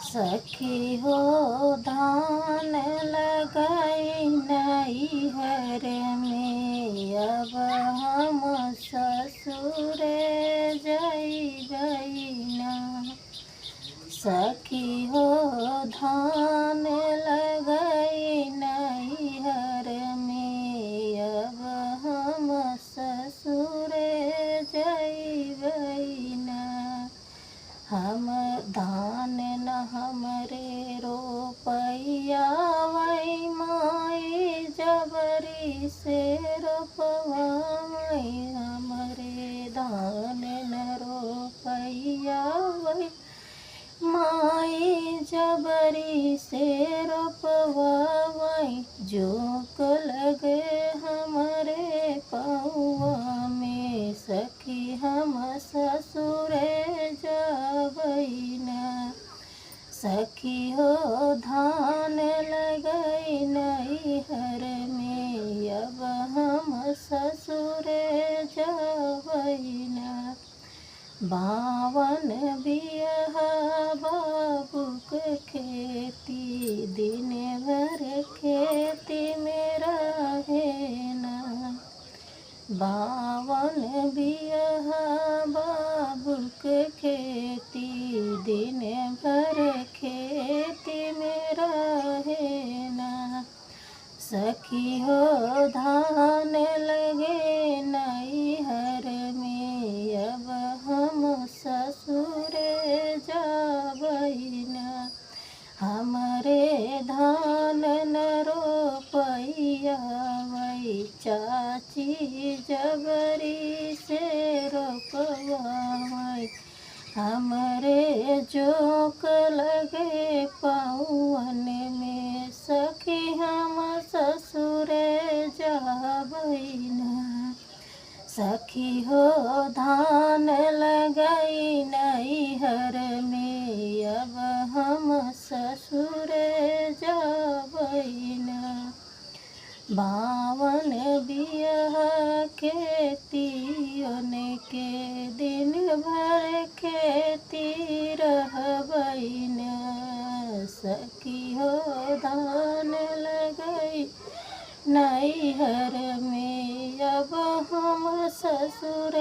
सखी हो धान लगाई नैहर में, अब हम ससुर जइबैना। सखी हो धान लगाई नैहर में, अब हम ससुर जइबैना। हम धान न हमरे रोपैया वही माई, जबरी से रोपवाई हमरे धान न रोपैया वही माई, जबरी से रोपवाई। जोक लगे हमरे पौआ में, सखी हम ससुर जइबैना। सखी हो धान लगाई नैहर में, अब हम ससुर जइबैना। बावन बियह बाबूक खेती, दिन भर खेती में रहेना। बावन बियह बाबूक खेती, दिन भर खेती में रहेना। सखी हो धान लगे नैहर में, अब हम ससुर जइबैना। हमरे धान न रोपैया वही चाची, जबरी से रोपवाई। हमरे जोक लगे पौअन में, सखी हम ससुर जइबैना। सखी हो धान लगाई नैहर में, अब हम ससुर जइबैना। बावन बियह खेतियन के, दिन भर खेती रहबैना। सखी हो धान लगाई नैहर में, अब हम ससुर